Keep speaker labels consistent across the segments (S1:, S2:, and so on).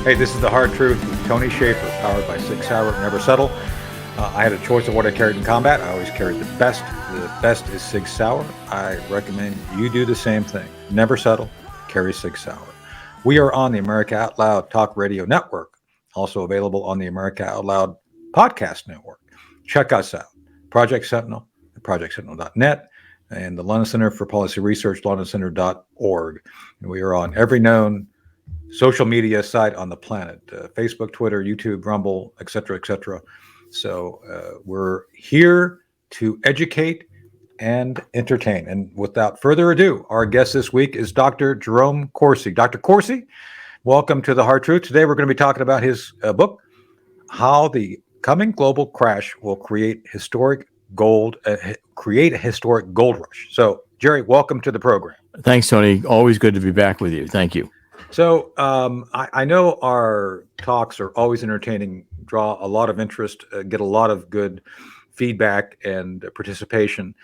S1: Hey, this is The Hard Truth with Tony Shaffer, powered by 6 Sauer, Never Settle. I had a choice of what I carried in combat. I always carried the best. The best is 6 Sauer. I recommend you do the same thing. Never settle, carry 6 Sauer. We are on the America Out Loud Talk Radio Network, also available on the America Out Loud Podcast Network. Check us out. Project Sentinel at projectsentinel.net and the London Center for Policy Research, londоncenter.org. And we are on every known social media site on the planet, Facebook, Twitter, YouTube, Rumble, et cetera, et cetera. So we're here to educate and entertain. And without further ado, our guest this week is Dr. Jerome Corsi. Dr. Corsi, welcome to The Hard Truth. Today we're going to be talking about his book, How the Coming Global Crash Will Create a historic gold rush. So, Jerry, welcome to the program.
S2: Thanks, Tony. Always good to be back with you. Thank you.
S1: So I know our talks are always entertaining, draw a lot of interest, get a lot of good feedback and participation.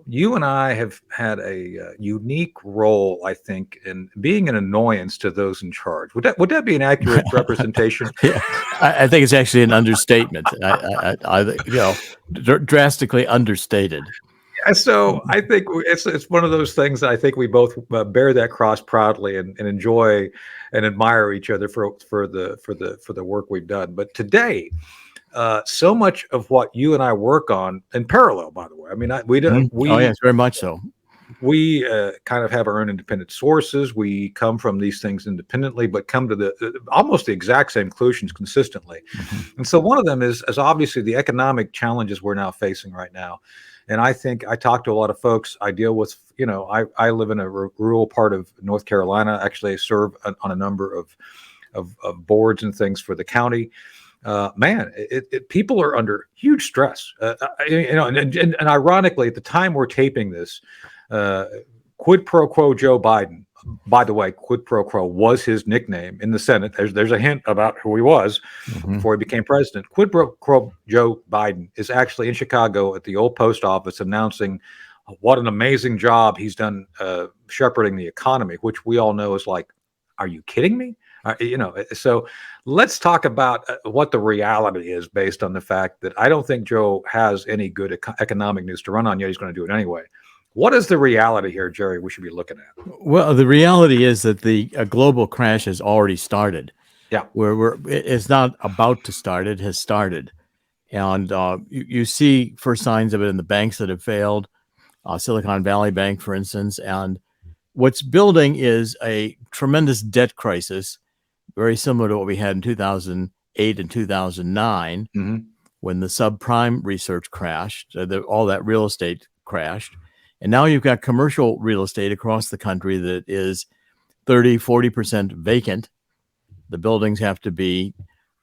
S1: You and I have had a unique role, I think, in being an annoyance to those in charge. Would that be an accurate representation?
S2: Yeah, I think it's actually an understatement. Drastically understated.
S1: So I think it's one of those things that I think we both bear that cross proudly and enjoy and admire each other for the work we've done. But today, so much of what you and I work on in parallel, by the way. I mean,
S2: yes, very much so.
S1: We kind of have our own independent sources. We come from these things independently, but come to almost the exact same conclusions consistently. Mm-hmm. And so one of them is obviously the economic challenges we're now facing right now. And I think I talk to a lot of folks. I deal with, I live in a rural part of North Carolina. Actually, I serve on a number of boards and things for the county. People are under huge stress. And ironically, at the time we're taping this, quid pro quo Joe Biden. By the way, quid pro quo was his nickname in the Senate. There's a hint about who he was before he became president. Quid pro quo Joe Biden is actually in Chicago at the old post office announcing what an amazing job he's done shepherding the economy, which we all know is like, are you kidding me? So let's talk about what the reality is based on the fact that I don't think Joe has any good economic news to run on yet. He's going to do it anyway. What is the reality here, Jerry, we should be looking at?
S2: Well, the reality is that the global crash has already started.
S1: Yeah.
S2: It's not about to start, it has started. And you see first signs of it in the banks that have failed, Silicon Valley Bank, for instance. And what's building is a tremendous debt crisis, very similar to what we had in 2008 and 2009, when the subprime research crashed, all that real estate crashed. And now you've got commercial real estate across the country that is 30, 40% vacant. The buildings have to be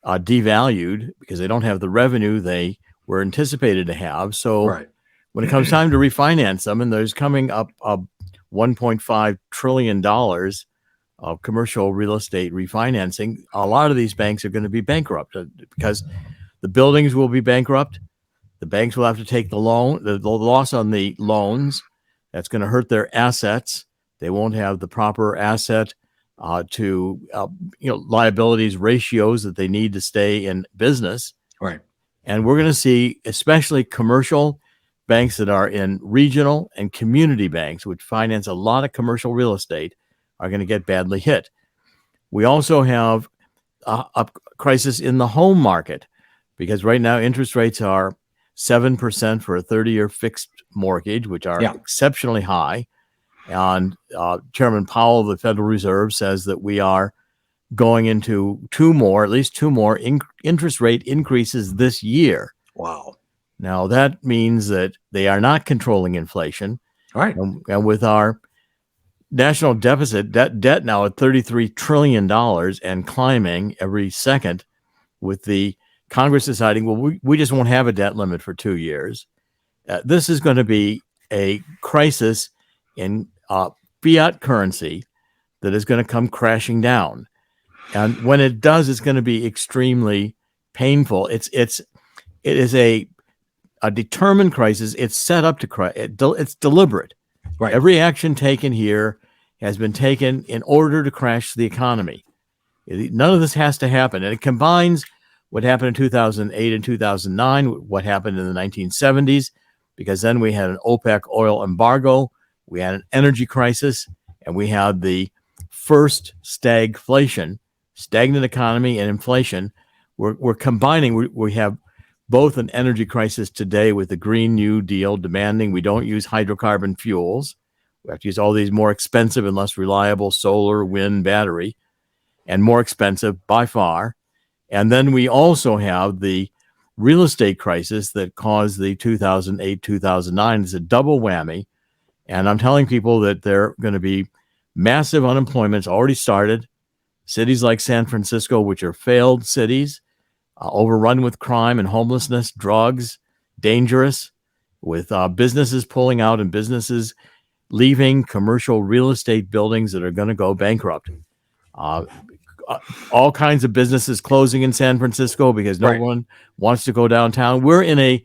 S2: devalued because they don't have the revenue they were anticipated to have. So when it comes time to refinance them, and there's coming up $1.5 trillion of commercial real estate refinancing, a lot of these banks are going to be bankrupt because the buildings will be bankrupt. The banks will have to take the loss on the loans. That's going to hurt their assets. They won't have the proper asset to liabilities ratios that they need to stay in business.
S1: Right.
S2: And we're going to see, especially commercial banks that are in regional and community banks, which finance a lot of commercial real estate, are going to get badly hit. We also have a crisis in the home market because right now interest rates are 7% for a 30-year fixed mortgage, which are exceptionally high. And Chairman Powell of the Federal Reserve says that we are going into at least two more interest rate increases this year.
S1: Wow.
S2: Now, that means that they are not controlling inflation.
S1: Right.
S2: And with our national deficit debt now at $33 trillion and climbing every second, with the Congress deciding, well, we just won't have a debt limit for 2 years. This is going to be a crisis in fiat currency that is going to come crashing down. And when it does, it's going to be extremely painful. It is a determined crisis. It's set up to crash. It's deliberate.
S1: Right.
S2: Every action taken here has been taken in order to crash the economy. None of this has to happen. And it combines what happened in 2008 and 2009, what happened in the 1970s, because then we had an OPEC oil embargo, we had an energy crisis, and we had the first stagflation, stagnant economy and inflation. We're combining, we have both an energy crisis today with the Green New Deal demanding we don't use hydrocarbon fuels. We have to use all these more expensive and less reliable solar, wind, battery, and more expensive by far. And then we also have the real estate crisis that caused the 2008, 2009. It's a double whammy. And I'm telling people that there are going to be massive unemployment. It's already started. Cities like San Francisco, which are failed cities, overrun with crime and homelessness, drugs, dangerous, with businesses pulling out and businesses leaving, commercial real estate buildings that are going to go bankrupt. All kinds of businesses closing in San Francisco because no one wants to go downtown. We're in a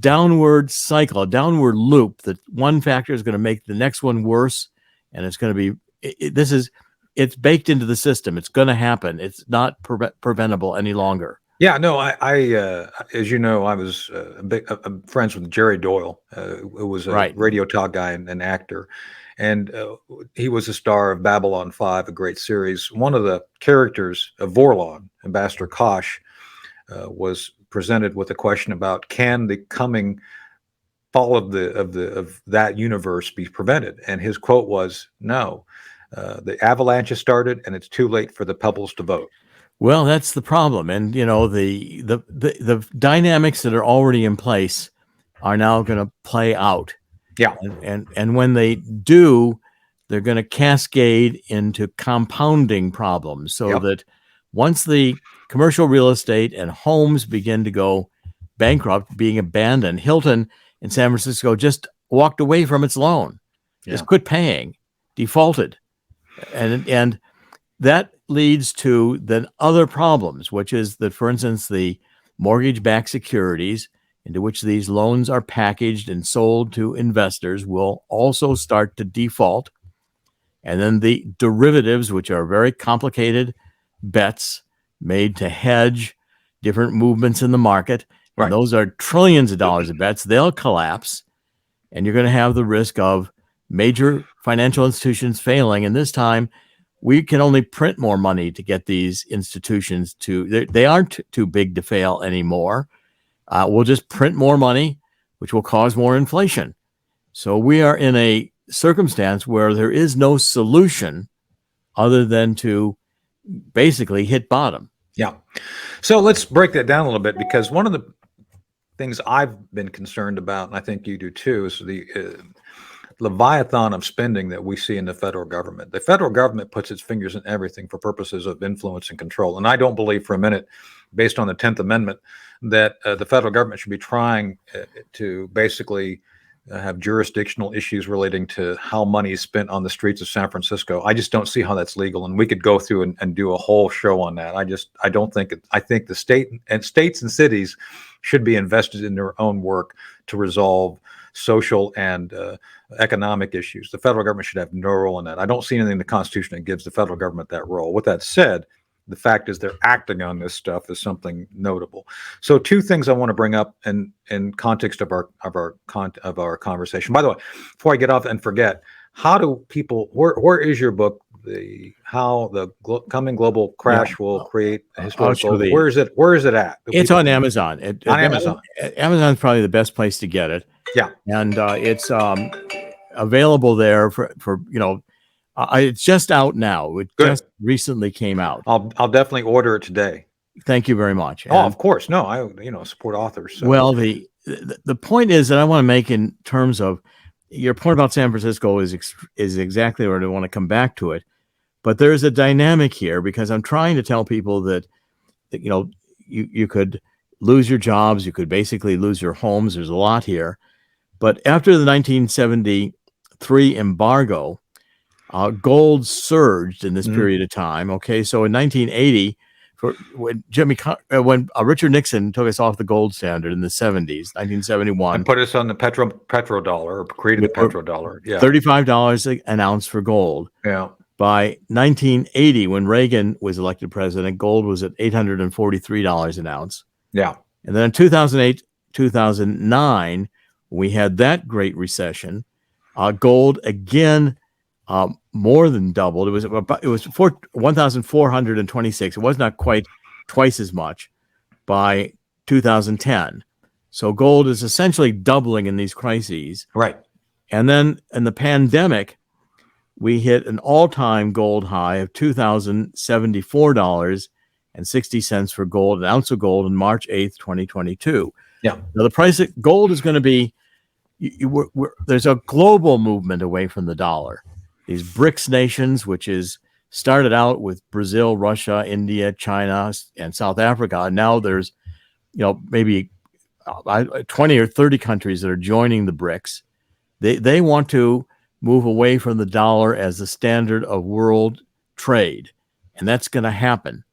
S2: downward cycle, a downward loop that one factor is going to make the next one worse. And it's going to be, it's baked into the system. It's going to happen. It's not preventable any longer.
S1: Yeah, no, I as you know, I was friends with Jerry Doyle, who was a radio talk guy and actor. And he was a star of Babylon 5, a great series. One of the characters of Vorlon, Ambassador Kosh, was presented with a question about, can the coming fall of that universe be prevented? And his quote was, no, the avalanche has started and it's too late for the pebbles to vote.
S2: Well, that's the problem. And, you know, the dynamics that are already in place are now going to play out.
S1: Yeah.
S2: And when they do, they're going to cascade into compounding problems so that once the commercial real estate and homes begin to go bankrupt, being abandoned, Hilton in San Francisco just walked away from its loan, just quit paying, defaulted. And that leads to then other problems, which is that, for instance, the mortgage-backed securities into which these loans are packaged and sold to investors will also start to default. And then the derivatives, which are very complicated bets made to hedge different movements in the market, and those are trillions of dollars of bets, they'll collapse. And you're going to have the risk of major financial institutions failing. And this time, we can only print more money to get these institutions to, they aren't too big to fail anymore. We'll just print more money, which will cause more inflation. So we are in a circumstance where there is no solution other than to basically hit bottom.
S1: Yeah. So let's break that down a little bit, because one of the things I've been concerned about, and I think you do too, is the leviathan of spending that we see in the federal government. The federal government puts its fingers in everything for purposes of influence and control. And I don't believe for a minute, based on the 10th Amendment, that the federal government should be trying to basically have jurisdictional issues relating to how money is spent on the streets of San Francisco. I just don't see how that's legal. And we could go through and do a whole show on that. I don't think it. I think the states and cities should be invested in their own work to resolve social and economic issues. The federal government should have no role in that. I don't see anything in the Constitution that gives the federal government that role. With that said, the fact is they're acting on this stuff is something notable. So two things I want to bring up in context of our conversation. By the way, before I get off and forget, how do people? Where is your book? How the coming global crash will create a historical. Where is it? Where is it at?
S2: It's on Amazon.
S1: On Amazon.
S2: Amazon's probably the best place to get it.
S1: Yeah,
S2: and it's available there for it's just out now. It just recently came out.
S1: I'll definitely order it today.
S2: Thank you very much.
S1: Oh, of course. No, I support authors. So.
S2: Well, the point is that I want to make in terms of your point about San Francisco is exactly where I want to come back to it. But there's a dynamic here, because I'm trying to tell people that you could lose your jobs, you could basically lose your homes. There's a lot here. But after the 1973 embargo, gold surged in this period of time. Okay, so in 1980, when Richard Nixon took us off the gold standard in the 70s, 1971,
S1: and put us on the petrodollar, or created the petrodollar. Yeah,
S2: $35 an ounce for gold.
S1: Yeah,
S2: By 1980, when Reagan was elected president, gold was at $843 an ounce.
S1: Yeah.
S2: And then in 2008, 2009, we had that great recession. Gold again more than doubled. It was 1,426. It was not quite twice as much by 2010. So gold is essentially doubling in these crises.
S1: Right.
S2: And then in the pandemic, we hit an all-time gold high of $2,074.60 for gold, an ounce of gold, on March 8th, 2022.
S1: Yeah.
S2: Now, the price of gold is going to be, there's a global movement away from the dollar. These BRICS nations, which is started out with Brazil, Russia, India, China, and South Africa. And now there's, maybe 20 or 30 countries that are joining the BRICS. They want to move away from the dollar as the standard of world trade. And that's going to happen.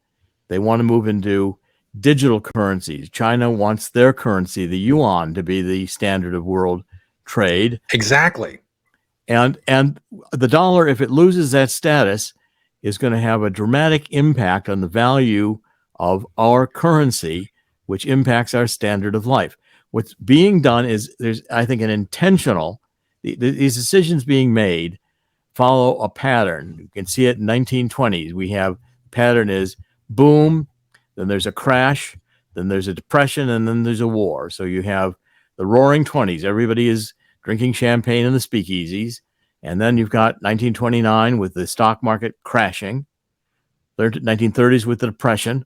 S2: They want to move into digital currencies. China wants their currency, the yuan, to be the standard of world trade.
S1: Exactly.
S2: And the dollar, if it loses that status, is going to have a dramatic impact on the value of our currency, which impacts our standard of life. What's being done is there's, I think, an intentional, these decisions being made follow a pattern. You can see it in 1920s. We have pattern is boom, then there's a crash, then there's a depression, and then there's a war. So you have the roaring 20s. Everybody is drinking champagne in the speakeasies. And then you've got 1929 with the stock market crashing, 1930s with the depression,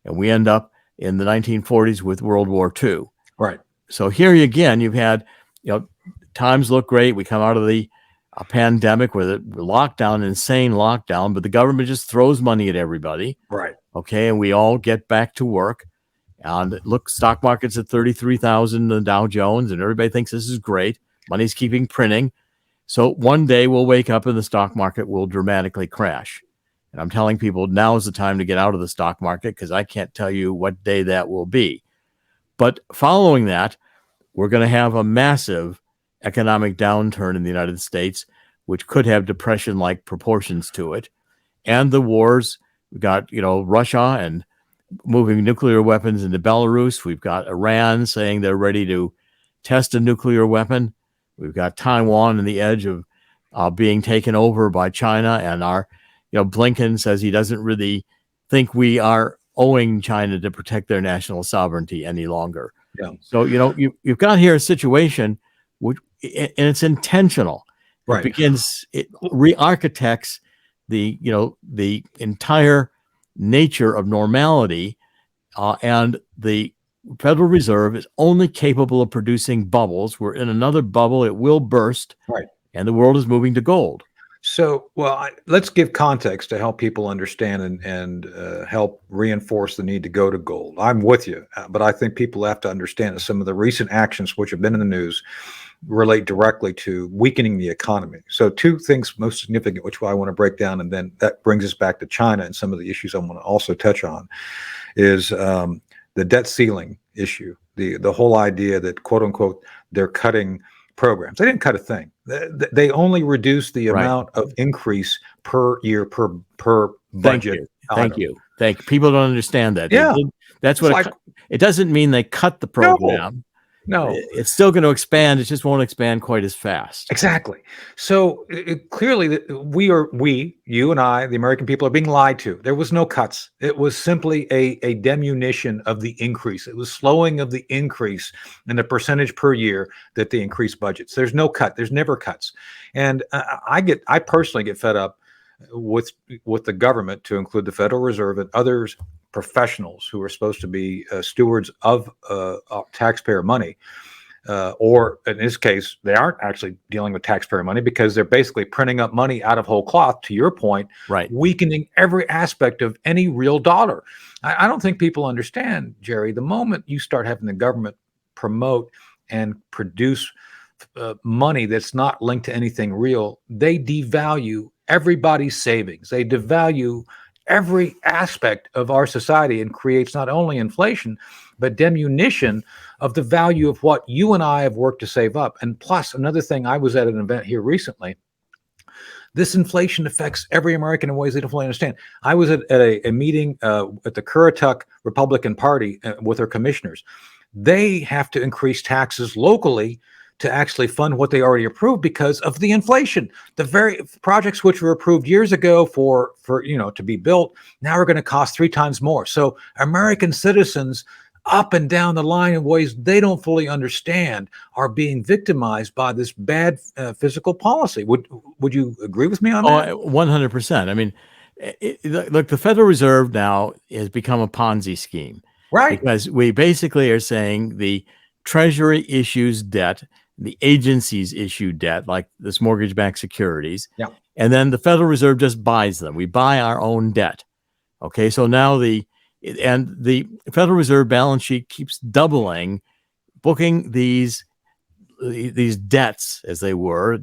S2: and we end up in the 1940s with World War II.
S1: Right.
S2: So here again, you've had, times look great. We come out of the pandemic with a lockdown, insane lockdown, but the government just throws money at everybody.
S1: Right.
S2: Okay. And we all get back to work. And look, stock market's at 33,000, the Dow Jones, and everybody thinks this is great. Money's keeping printing. So one day we'll wake up and the stock market will dramatically crash. And I'm telling people now is the time to get out of the stock market because I can't tell you what day that will be. But following that, we're going to have a massive economic downturn in the United States, which could have depression-like proportions to it. And the wars, we've got, Russia and moving nuclear weapons into Belarus. We've got Iran saying they're ready to test a nuclear weapon. We've got Taiwan on the edge of being taken over by China. And our, Blinken says he doesn't really think we are owing China to protect their national sovereignty any longer.
S1: Yeah.
S2: So, you've got here a situation which, and it's intentional.
S1: Right.
S2: It re-architects the entire nature of normality, and the Federal Reserve is only capable of producing bubbles. We're in another bubble. It will burst.
S1: Right.
S2: And the world is moving to gold.
S1: So, let's give context to help people understand and help reinforce the need to go to gold. I'm with you, but I think people have to understand that some of the recent actions which have been in the news relate directly to weakening the economy. So two things most significant, which I want to break down, and then that brings us back to China and some of the issues I want to also touch on, is the debt ceiling issue, the whole idea that, quote unquote, they're cutting programs. They didn't cut a thing. They only reduced the amount of increase per year per budget.
S2: Thank you. People don't understand that.
S1: Yeah.
S2: That's what it doesn't mean they cut the program.
S1: No.
S2: It's still going to expand. It just won't expand quite as fast.
S1: Exactly. So clearly you and I, the American people, are being lied to. There was no cuts. It was simply a diminution of the increase. It was slowing of the increase in the percentage per year that they increased budgets. There's no cut. There's never cuts. And I personally get fed up with the government, to include the Federal Reserve and others, professionals who are supposed to be stewards of taxpayer money, or in this case, they aren't actually dealing with taxpayer money because they're basically printing up money out of whole cloth, to your point,
S2: right,
S1: weakening every aspect of any real dollar. I don't think people understand, Jerry, the moment you start having the government promote and produce money that's not linked to anything real, they devalue everybody's savings. They devalue every aspect of our society and creates not only inflation, but diminution of the value of what you and I have worked to save up. And plus, another thing, I was at an event here recently this inflation affects every American in ways they don't fully understand. I was at a meeting at the Currituck Republican Party with their commissioners. They have to increase taxes locally to actually fund what they already approved because of the inflation. The very projects which were approved years ago for to be built now are going to cost 3 times more. So American citizens up and down the line in ways they don't fully understand are being victimized by this bad fiscal policy. Would you agree with me on that?
S2: 100%. I mean, look, the Federal Reserve now has become a Ponzi scheme,
S1: Right.
S2: because we basically are saying the Treasury issues debt, the agencies issue debt, like this mortgage-backed securities,
S1: Yeah.
S2: and then the Federal Reserve just buys them. We buy our own debt. Okay, so now the Federal Reserve balance sheet keeps doubling, booking these debts as they were,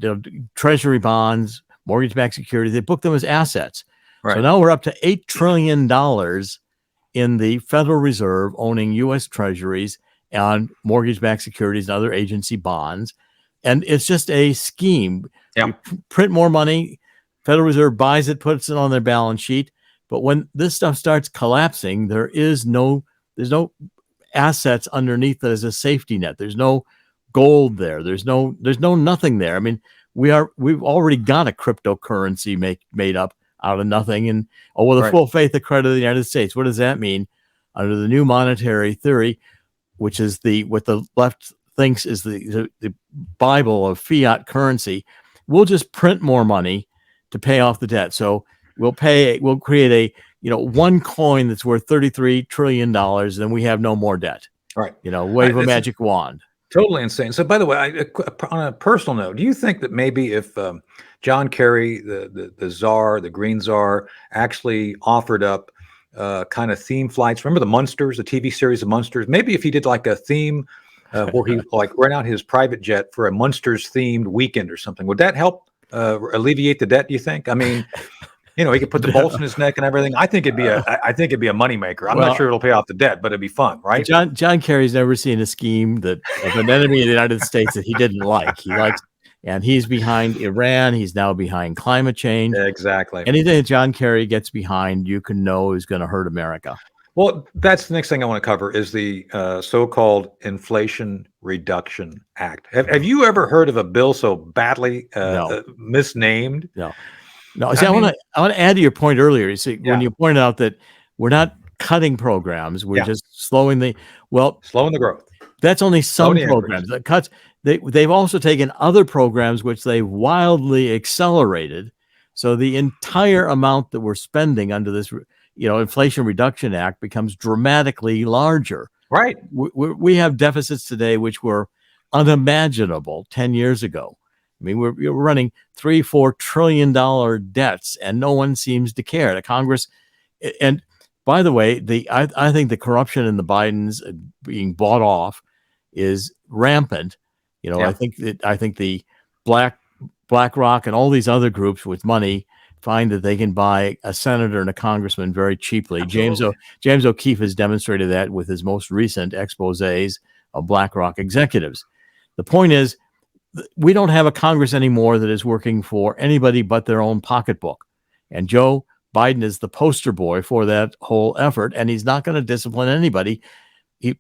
S2: Treasury bonds, mortgage-backed securities. They book them as assets.
S1: Right.
S2: So now we're up to $8 trillion in the Federal Reserve owning U.S. Treasuries and mortgage-backed securities and other agency bonds. And it's just a scheme.
S1: Yeah.
S2: We print more money, Federal Reserve buys it, puts it on their balance sheet. But when this stuff starts collapsing, there's no assets underneath that as a safety net. There's no gold there. There's no nothing there. I mean, we've already got a cryptocurrency made up out of nothing. And the full faith and credit of the United States. What does that mean? Under the new monetary theory, which is what the left thinks is the Bible of fiat currency, we'll just print more money to pay off the debt. So we'll create a one coin that's worth $33 trillion, and then we have no more debt.
S1: Right.
S2: Wave a magic wand.
S1: Totally insane. So, by the way, on a personal note, do you think that maybe if John Kerry, the czar, the green czar, actually offered up kind of theme flights? Remember the Munsters, the TV series of Munsters? Maybe if he did like a theme where he rent out his private jet for a Munsters themed weekend or something, would that help alleviate the debt? Do you think? I mean, he could put the bolts in his neck and everything. I think it'd be a moneymaker. I'm not sure it'll pay off the debt, but it'd be fun, right?
S2: John Kerry's never seen a scheme of an enemy of the United States that he didn't like. And he's behind Iran. He's now behind climate change.
S1: Exactly.
S2: Anything that John Kerry gets behind, you can know is going to hurt America.
S1: Well, that's the next thing I want to cover is the so-called Inflation Reduction Act. Have you ever heard of a bill so badly misnamed?
S2: No. See, I want to add to your point earlier. You see, when you pointed out that we're not cutting programs, we're just slowing the
S1: growth.
S2: That's only some programs. The cuts. They've also taken other programs which they wildly accelerated. So the entire amount that we're spending under this, Inflation Reduction Act becomes dramatically larger.
S1: Right.
S2: We have deficits today which were unimaginable 10 years ago. I mean, we're running $3-4 trillion debts, and no one seems to care. The Congress, and by the way, I think the corruption in the Bidens being bought off is rampant. I think the BlackRock and all these other groups with money find that they can buy a senator and a congressman very cheaply. James O'Keefe has demonstrated that with his most recent exposés of BlackRock executives. The point is, we don't have a Congress anymore that is working for anybody but their own pocketbook. And Joe Biden is the poster boy for that whole effort, and he's not going to discipline anybody.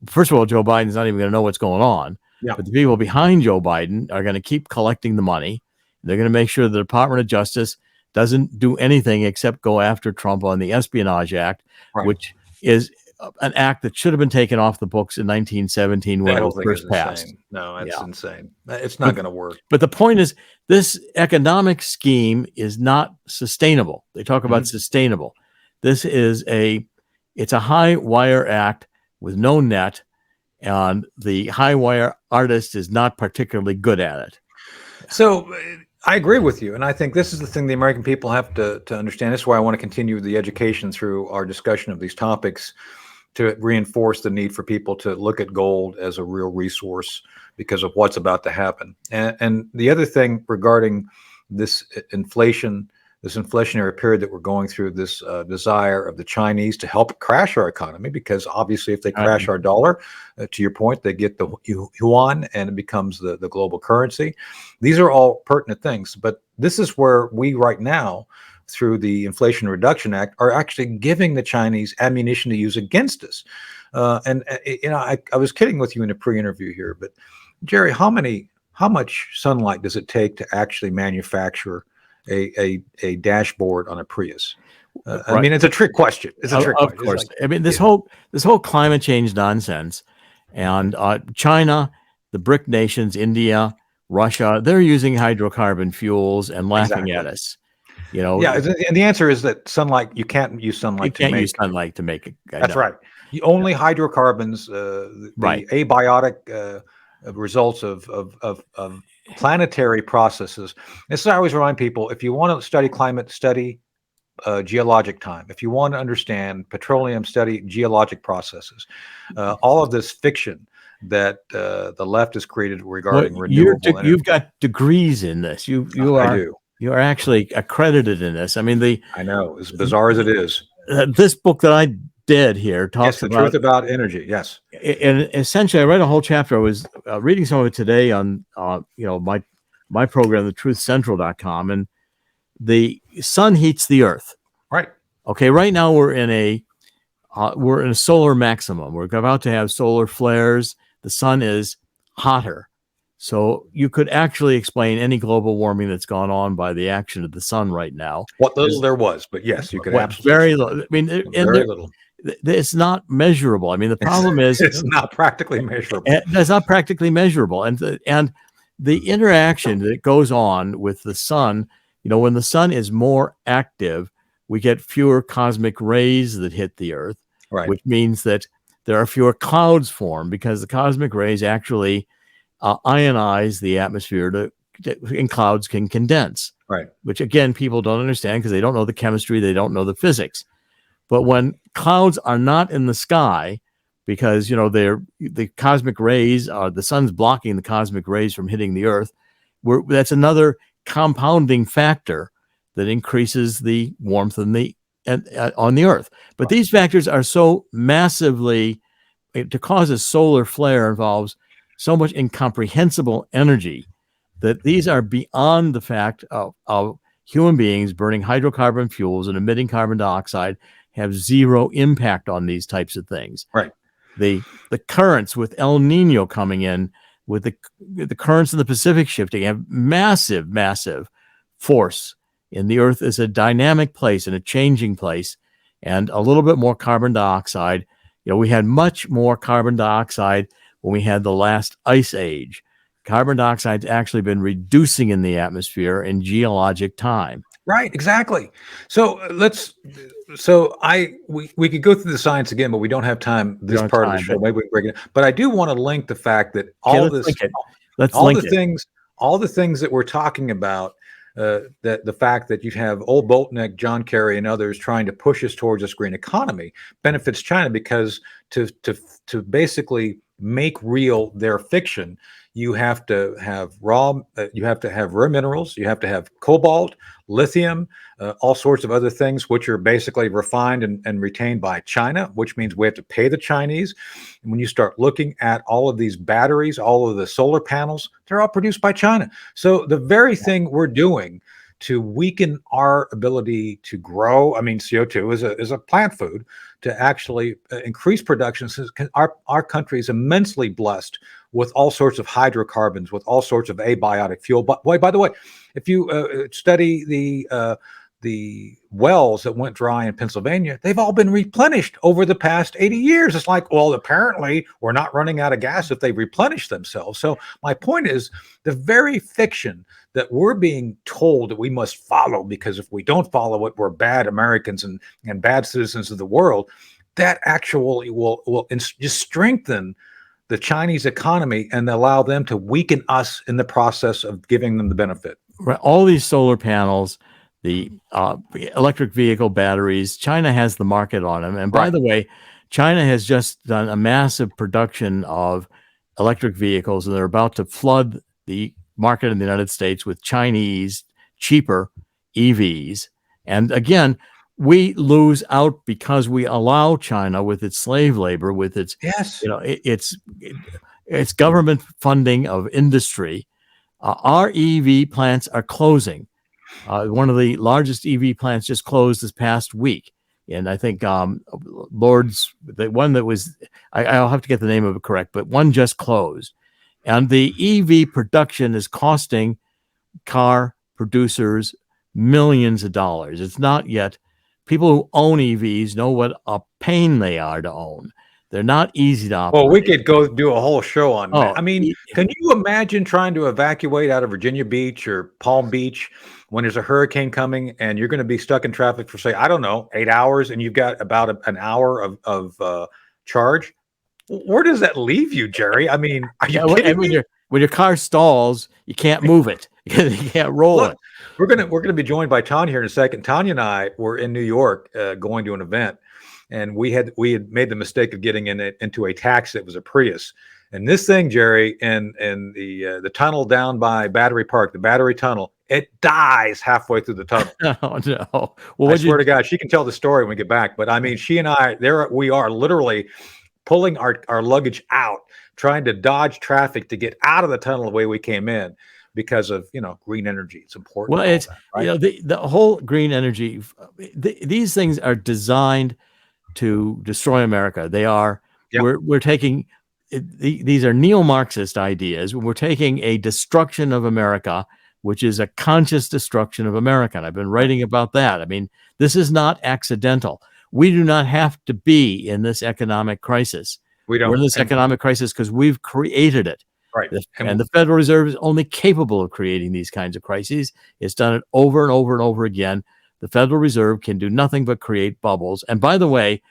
S2: First of all, Joe Biden's not even going to know what's going on. Yeah. But the people behind Joe Biden are going to keep collecting the money. They're going to make sure the Department of Justice doesn't do anything except go after Trump on the Espionage Act, which is an act that should have been taken off the books in 1917 when it was first passed.
S1: No, it's insane. It's not going to work.
S2: But the point is, this economic scheme is not sustainable. They talk about sustainable. This is it's a high wire act with no net, and the high wire artist is not particularly good at it.
S1: So I agree with you. And I think this is the thing the American people have to understand. This is why I want to continue the education through our discussion of these topics, to reinforce the need for people to look at gold as a real resource because of what's about to happen. And the other thing regarding this inflation this inflationary period that we're going through, this desire of the Chinese to help crash our economy, because obviously if they crash our dollar, to your point, they get the yuan and it becomes the global currency. These are all pertinent things, but this is where we right now, through the Inflation Reduction Act, are actually giving the Chinese ammunition to use against us. I was kidding with you in a pre-interview here, but Jerry, how much sunlight does it take to actually manufacture a dashboard on a Prius? I mean, it's a trick question. It's a trick question.
S2: Of course. I mean, this whole climate change nonsense, and China, the BRIC nations, India, Russia, they're using hydrocarbon fuels and laughing at us.
S1: Yeah, and the answer is that you can't use sunlight to
S2: make it.
S1: That's right. Only hydrocarbons, the abiotic results of planetary processes. This is I always remind people: if you want to study climate, study geologic time. If you want to understand petroleum, study geologic processes. All of this fiction that the left has created regarding renewable energy.
S2: You've got degrees in this. I do. You are actually accredited in this. I mean,
S1: I know, as bizarre as it is.
S2: This book that I did here talks
S1: the truth about energy. Yes,
S2: and essentially, I read a whole chapter. I was reading some of it today on my program, thetruthcentral.com, and the sun heats the earth.
S1: Right.
S2: Okay. Right now, we're in a solar maximum. We're about to have solar flares. The sun is hotter. So you could actually explain any global warming that's gone on by the action of the sun right now.
S1: What little there was, but yes, you could absolutely.
S2: Very little. I mean,
S1: very little.
S2: It's not measurable. I mean, the problem is
S1: it's not practically measurable.
S2: It's not practically measurable, and the interaction that goes on with the sun. When the sun is more active, we get fewer cosmic rays that hit the Earth,
S1: right?
S2: Which means that there are fewer clouds formed because the cosmic rays actually ionize the atmosphere and clouds can condense.
S1: Right.
S2: Which again, people don't understand because they don't know the chemistry, they don't know the physics. But when clouds are not in the sky, because they're the cosmic rays, the sun's blocking the cosmic rays from hitting the Earth, that's another compounding factor that increases the warmth on the Earth. But these factors are so massively to cause a solar flare involves so much incomprehensible energy that these are beyond the fact of human beings burning hydrocarbon fuels and emitting carbon dioxide have zero impact on these types of things.
S1: Right.
S2: The currents with El Nino coming in, with the currents in the Pacific shifting, have massive force. And the Earth is a dynamic place and a changing place, and a little bit more carbon dioxide. We had much more carbon dioxide when we had the last ice age. Carbon dioxide's actually been reducing in the atmosphere in geologic time.
S1: Right, exactly. So we could go through the science again, but we don't have time of the show. Maybe we can break it. But I do want to link the fact that all the things that we're talking about, that the fact that you have old Boltnick, John Kerry, and others trying to push us towards this green economy benefits China, because to basically make real their fiction, you have to have rare minerals, you have to have cobalt, lithium, all sorts of other things, which are basically refined and retained by China, which means we have to pay the Chinese. And when you start looking at all of these batteries, all of the solar panels, they're all produced by China. So the very thing we're doing to weaken our ability to grow, I mean, CO2 is a plant food, to actually increase production. Our country is immensely blessed with all sorts of hydrocarbons, with all sorts of abiotic fuel. But by the way, if you study the wells that went dry in Pennsylvania, they've all been replenished over the past 80 years. It's like, well, apparently we're not running out of gas if they replenish themselves. So my point is, the very fiction that we're being told that we must follow, because if we don't follow it, we're bad Americans and bad citizens of the world, that actually will just strengthen the Chinese economy and allow them to weaken us in the process of giving them the benefit.
S2: Right. All these solar panels, the electric vehicle batteries, China has the market on them. And by the way, China has just done a massive production of electric vehicles, and they're about to flood the market in the United States with Chinese cheaper EVs. And again, we lose out because we allow China with its slave labor, with its,
S1: Yes.
S2: its government funding of industry. Our EV plants are closing. One of the largest EV plants just closed this past week. And I think Lord's, the one that was, I'll have to get the name of it correct, but one just closed. And the EV production is costing car producers millions of dollars. It's not yet. People who own EVs know what a pain they are to own. They're not easy to operate.
S1: Well, we could go do a whole show on that.
S2: Oh,
S1: I mean, can you imagine trying to evacuate out of Virginia Beach or Palm Beach when there's a hurricane coming and you're going to be stuck in traffic for, say, I don't know, 8 hours, and you've got about an hour of charge? Where does that leave you, Jerry? I mean, are you kidding me?
S2: When your car stalls, you can't move it. You can't roll it.
S1: We're gonna be joined by Tanya here in a second. Tanya and I were in New York going to an event, and we had made the mistake of getting into a taxi that was a Prius. And this thing, Jerry, in the tunnel down by Battery Park, the Battery Tunnel, it dies halfway through the tunnel.
S2: Oh no! Well,
S1: I swear to God, she can tell the story when we get back. But I mean, she and I, we are literally pulling our luggage out, trying to dodge traffic to get out of the tunnel the way we came in, because of green energy. It's important.
S2: Well, it's
S1: that, right?
S2: the whole green energy. These things are designed to destroy America. They are. Yep. We're taking these are neo-Marxist ideas. We're taking a destruction of America, which is a conscious destruction of America. And I've been writing about that. I mean, this is not accidental. We do not have to be in this economic crisis.
S1: We don't.
S2: We're in this economic crisis because we've created it.
S1: Right.
S2: And the Federal Reserve is only capable of creating these kinds of crises. It's done it over and over and over again. The Federal Reserve can do nothing but create bubbles. And by the way,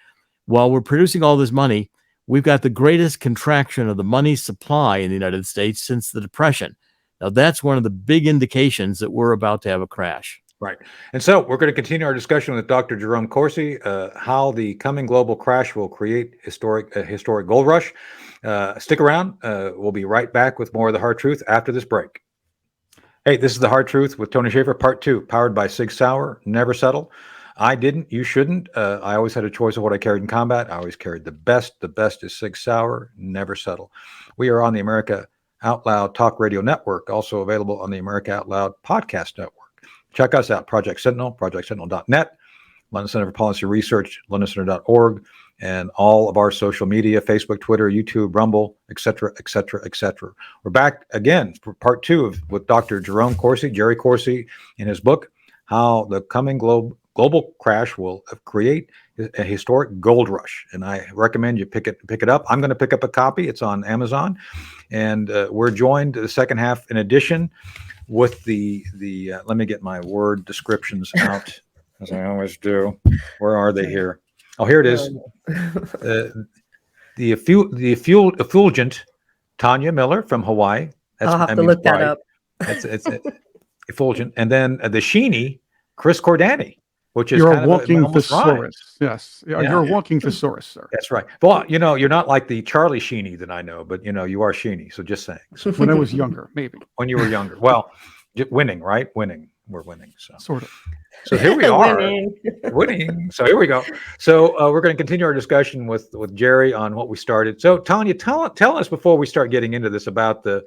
S2: while we're producing all this money, we've got the greatest contraction of the money supply in the United States since the Depression. Now, that's one of the big indications that we're about to have a crash.
S1: Right. And so we're going to continue our discussion with Dr. Jerome Corsi, how the coming global crash will create a historic gold rush. Stick around. We'll be right back with more of the Hard Truth after this break. Hey, this is the Hard Truth with Tony Shaffer, Part 2, powered by Sig Sauer. Never settle. I didn't. You shouldn't. I always had a choice of what I carried in combat. I always carried the best. The best is Sig Sauer. Never settle. We are on the America Out Loud Talk Radio Network, also available on the America Out Loud Podcast Network. Check us out, Project Sentinel, projectsentinel.net, London Center for Policy Research, londоncenter.org, and all of our social media, Facebook, Twitter, YouTube, Rumble, etc., etc., etc. We're back again for Part 2 with Dr. Jerome Corsi, Jerry Corsi, in his book, How the Coming Global Crash Will Create a Historic Gold Rush. And I recommend you pick it up. I'm going to pick up a copy. It's on Amazon. And we're joined the second half, in addition, with the let me get my word descriptions out, as I always do. Where are they here? Oh, here it is. The effulgent Tanya Miller from Hawaii.
S3: I'll have to look that up.
S1: It's effulgent. And then the Sheeny, Chris Cordani, which is
S4: you're
S1: kind
S4: a walking
S1: of
S4: thesaurus. Yes,
S1: yeah.
S4: You're a walking thesaurus, sir.
S1: That's right. Well, you're not like the Charlie Sheeny that I know, but you are Sheeny. So just saying. So,
S4: when I was younger, maybe.
S1: When you were younger. Well, winning, right? Winning. We're winning. So
S4: sort of.
S1: So here we are. Winning. So here we go. So we're going to continue our discussion with Jerry on what we started. So Tanya, tell us before we start getting into this about the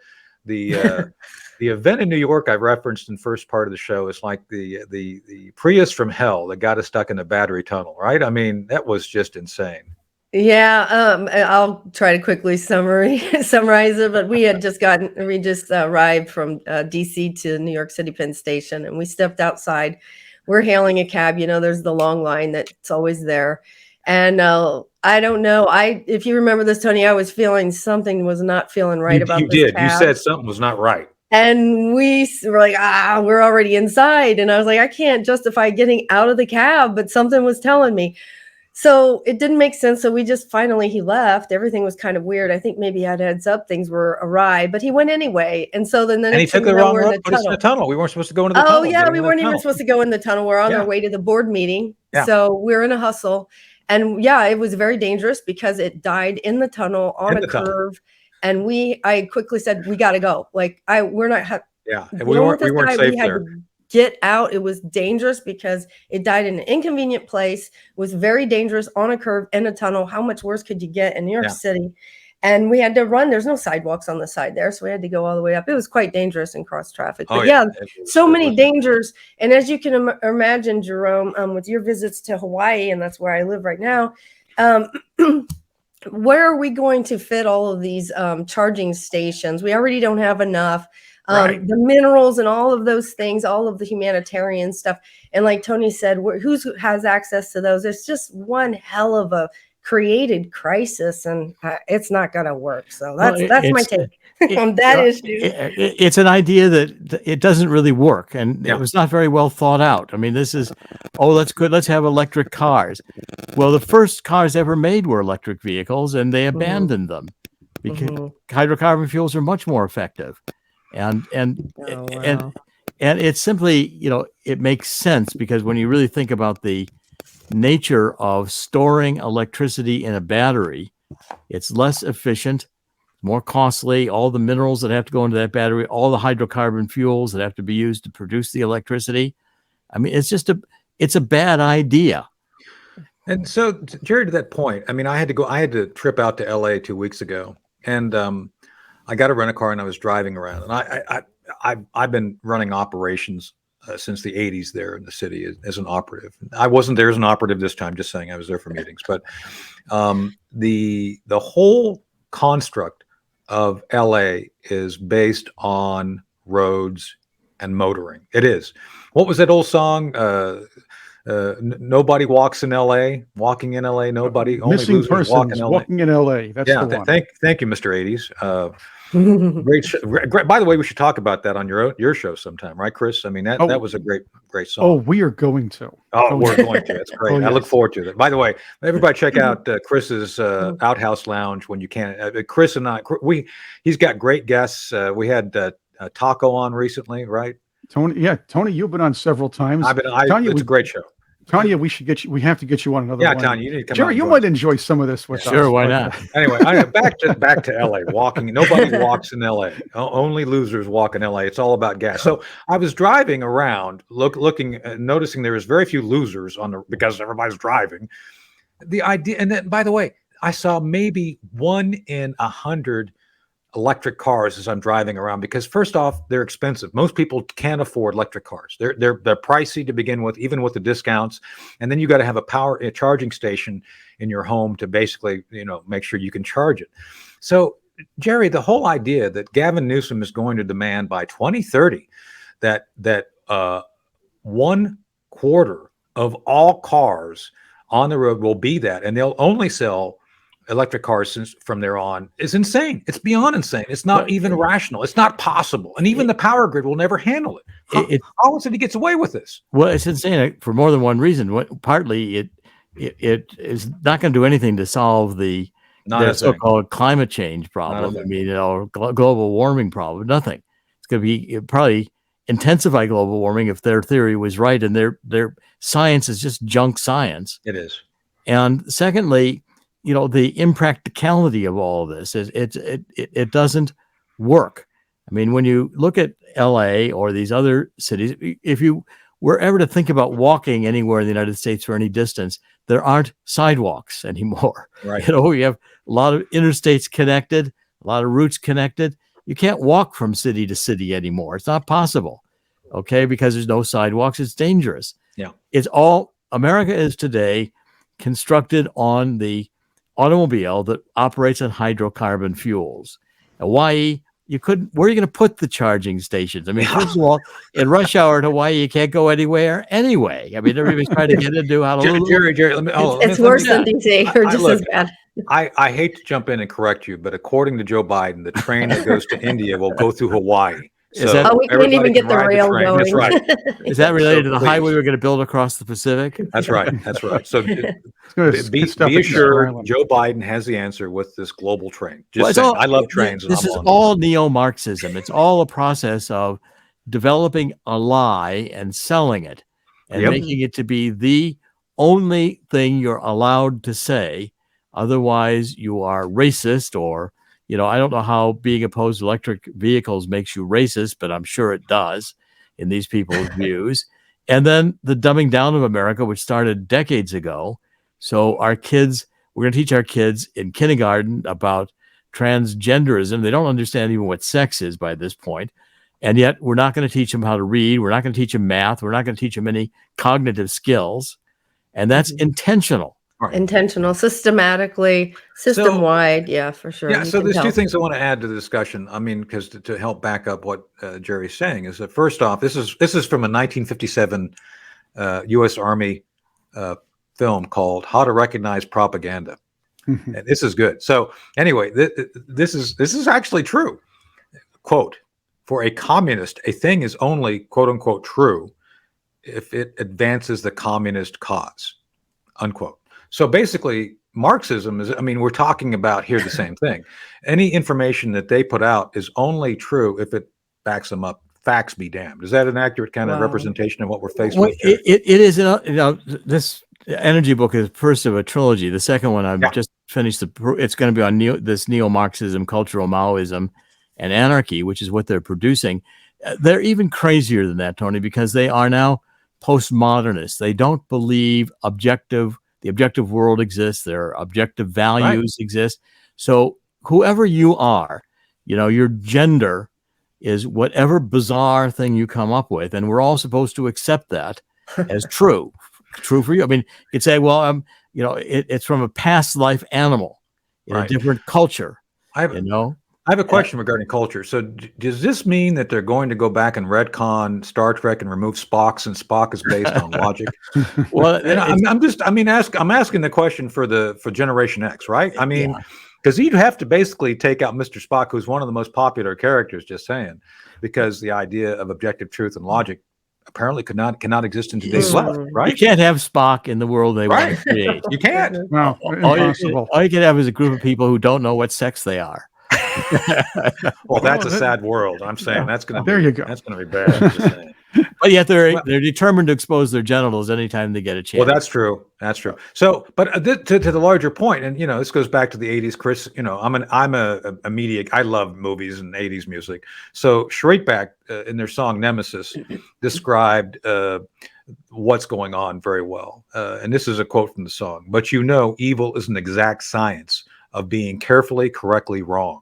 S1: event in New York I referenced in the first part of the show. Is like the Prius from hell that got us stuck in the Battery Tunnel, right? I mean, that was just insane.
S3: Yeah, I'll try to quickly summarize it. But we just arrived from DC to New York City Penn Station, and we stepped outside. We're hailing a cab. There's the long line that's always there. And I don't know. If you remember this, Tony, I was feeling something was not feeling right about this
S1: did.
S3: cab.
S1: You said something was not right.
S3: And we were like, we're already inside. And I was like, I can't justify getting out of the cab, but something was telling me. So it didn't make sense. So we just he left. Everything was kind of weird. I think maybe he had heads up. Things were awry, but he went anyway. And so then
S1: he took the wrong road, put us in the tunnel. We weren't supposed to go into the tunnel.
S3: Oh, yeah. We weren't even supposed to go in the tunnel. We're on our way to the board meeting. Yeah. So we're in a hustle. And yeah, it was very dangerous because it died in the tunnel on a curve. And I quickly said, we got to go. Like we're not.
S1: Yeah. And we weren't safe there.
S3: get out. It was dangerous because it died in an inconvenient place. It was very dangerous on a curve in a tunnel. How much worse could you get in New York City? And we had to run. There's no sidewalks on the side there, so we had to go all the way up. It was quite dangerous and cross traffic. But so many dangers. And as you can imagine, Jerome, with your visits to Hawaii, and that's where I live right now, where are we going to fit all of these charging stations? We already don't have enough. The minerals and all of those things, all of the humanitarian stuff. And like Tony said, who has access to those? It's just one hell of a created crisis, and it's not going to work. So that's my take on that issue.
S2: It's an idea that it doesn't really work, and it was not very well thought out. I mean, this is, that's good. Let's have electric cars. Well, the first cars ever made were electric vehicles, and they abandoned them because hydrocarbon fuels are much more effective. And it's simply, it makes sense because when you really think about the nature of storing electricity in a battery, it's less efficient, more costly. All the minerals that have to go into that battery, all the hydrocarbon fuels that have to be used to produce the electricity. I mean, it's a bad idea.
S1: And so, Jerry, to that point, I mean, I had to trip out to LA 2 weeks ago, and I got to rent a car, and I was driving around, and I've been running operations since the 80s there in the city as an operative. I wasn't there as an operative this time, just saying I was there for meetings. But the whole construct of LA is based on roads and motoring. It is. What was that old song? Nobody walks in LA, walking in LA, nobody.
S4: Missing
S1: only persons
S4: walking in LA. That's the one.
S1: Thank you, Mr. 80s. Great. By the way, we should talk about that on your show sometime, right, Chris? I mean, that was a great song.
S4: Oh, we are going to.
S1: We're going to. It's great. I look forward to it. By the way, everybody check out Chris's Outhouse Lounge when you can. Chris and he's got great guests. We had Taco on recently, right?
S4: Tony, you've been on several times.
S1: Tanya, it's a great show.
S4: Tanya, we have to get you on another one.
S1: Tanya, you need to come
S4: Jerry, you might enjoy some of this with us.
S2: Sure, why not?
S1: Anyway, back to LA. Nobody walks in LA. Only losers walk in LA. It's all about gas. So I was driving around, looking, noticing there was very few losers because everybody's driving. The idea, and then by the way, I saw maybe 1 in 100 electric cars as I'm driving around, because first off, they're expensive. Most people can't afford electric cars. They're pricey to begin with, even with the discounts. And then you got to have a charging station in your home to basically, make sure you can charge it. So, Jerry, the whole idea that Gavin Newsom is going to demand by 2030 that 1/4 of all cars on the road will be that, and they'll only sell electric cars from there on, is insane. It's beyond insane. It's not even rational. It's not possible. And even the power grid will never handle it. How is it he gets away with this?
S2: Well, it's insane for more than one reason. Partly it is not going to do anything to solve the so-called climate change problem. I mean, global warming problem. Nothing. It's going to be probably intensify global warming if their theory was right, and their science is just junk science.
S1: It is.
S2: And secondly, the impracticality of all of this is it doesn't work. I mean, when you look at LA or these other cities, if you were ever to think about walking anywhere in the United States for any distance, there aren't sidewalks anymore.
S1: Right.
S2: You have a lot of interstates connected, a lot of routes connected. You can't walk from city to city anymore. It's not possible. Okay. Because there's no sidewalks. It's dangerous.
S1: Yeah.
S2: America is today constructed on the automobile that operates on hydrocarbon fuels. Hawaii, where are you going to put the charging stations? I mean, first of all, in rush hour in Hawaii, you can't go anywhere anyway. I mean, everybody's trying to get into Honolulu.
S1: Jerry,
S3: it's worse than DC, or just as bad.
S1: I hate to jump in and correct you, but according to Joe Biden, the train that goes to India will go through Hawaii.
S3: We can't even get the rail going.
S1: That's right.
S2: Is that related to the highway we're going to build across the Pacific?
S1: That's right. So be assured, Joe Biden has the answer with this global train. I love trains.
S2: This is all neo-Marxism. It's all a process of developing a lie and selling it and making it to be the only thing you're allowed to say. Otherwise, you are racist or I don't know how being opposed to electric vehicles makes you racist, but I'm sure it does. in these people's views. And then the dumbing down of America, which started decades ago. So we're going to teach our kids in kindergarten about transgenderism. They don't understand even what sex is by this point. And yet we're not going to teach them how to read. We're not going to teach them math. We're not going to teach them any cognitive skills. And that's intentional.
S3: Right. Intentional, systematically, system-wide. Yeah, for sure.
S1: Yeah. So there's two things I want to add to the discussion. I mean, because to help back up what Jerry's saying is that first off, this is from a 1957 U.S. Army film called How to Recognize Propaganda. And this is good. So anyway, this is actually true. Quote, for a communist, a thing is only, quote unquote, true if it advances the communist cause, unquote. So basically, Marxism is, I mean, we're talking about here the same thing. Any information that they put out is only true if it backs them up. Facts be damned. Is that an accurate kind of representation of what we're faced with?
S2: It is, this energy book is first of a trilogy. The second one, I've just finished. It's going to be on this neo-Marxism, cultural Maoism, and anarchy, which is what they're producing. They're even crazier than that, Tony, because they are now postmodernists. They don't believe the objective world exists. Their objective values exist. So whoever you are, your gender is whatever bizarre thing you come up with, and we're all supposed to accept that as true for you. I mean, you could say, well, it's from a past life animal in a different culture.
S1: I have a question regarding culture. So does this mean that they're going to go back and retcon Star Trek and remove Spock, since Spock is based on logic? Well, and I'm asking the question for Generation X, right? I mean, because you'd have to basically take out Mr. Spock, who's one of the most popular characters, just saying, because the idea of objective truth and logic apparently cannot exist in today's left, right?
S2: You can't have Spock in the world they want to create.
S1: You can't.
S4: No, impossible.
S2: All you can have is a group of people who don't know what sex they are.
S1: Well, that's a sad world. I'm saying that's going to
S4: there you go.
S1: That's going to be bad. I'm just saying.
S2: But yet they're determined to expose their genitals anytime they get a chance.
S1: Well, that's true. That's true. So, but to the larger point, and this goes back to the '80s. Chris, I'm a media. I love movies and '80s music. So Shriekback in their song Nemesis described what's going on very well. And this is a quote from the song. But evil is an exact science of being carefully, correctly wrong.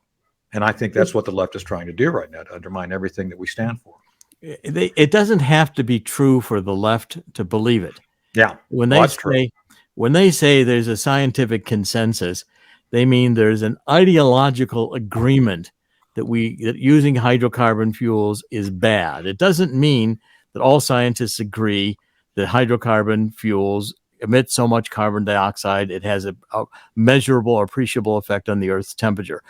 S1: And I think that's what the left is trying to do right now, to undermine everything that we stand for.
S2: It doesn't have to be true for the left to believe it.
S1: Yeah.
S2: When they say there's a scientific consensus, they mean there's an ideological agreement that using hydrocarbon fuels is bad. It doesn't mean that all scientists agree that hydrocarbon fuels emit so much carbon dioxide it has a measurable or appreciable effect on the Earth's temperature.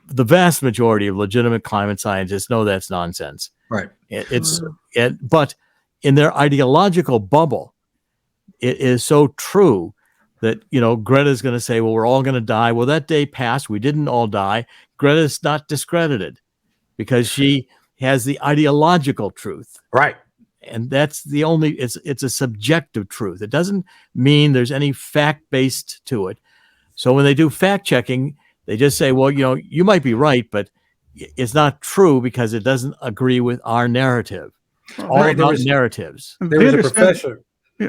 S2: The vast majority of legitimate climate scientists know that's nonsense.
S1: Right.
S2: But in their ideological bubble, it is so true that, Greta's going to say, well, we're all going to die. Well, that day passed. We didn't all die. Greta's not discredited because she has the ideological truth.
S1: Right.
S2: And that's it's a subjective truth. It doesn't mean there's any fact-based to it. So when they do fact checking, they just say, well, you might be right, but it's not true because it doesn't agree with our narrative. All about narratives.
S1: There was a professor.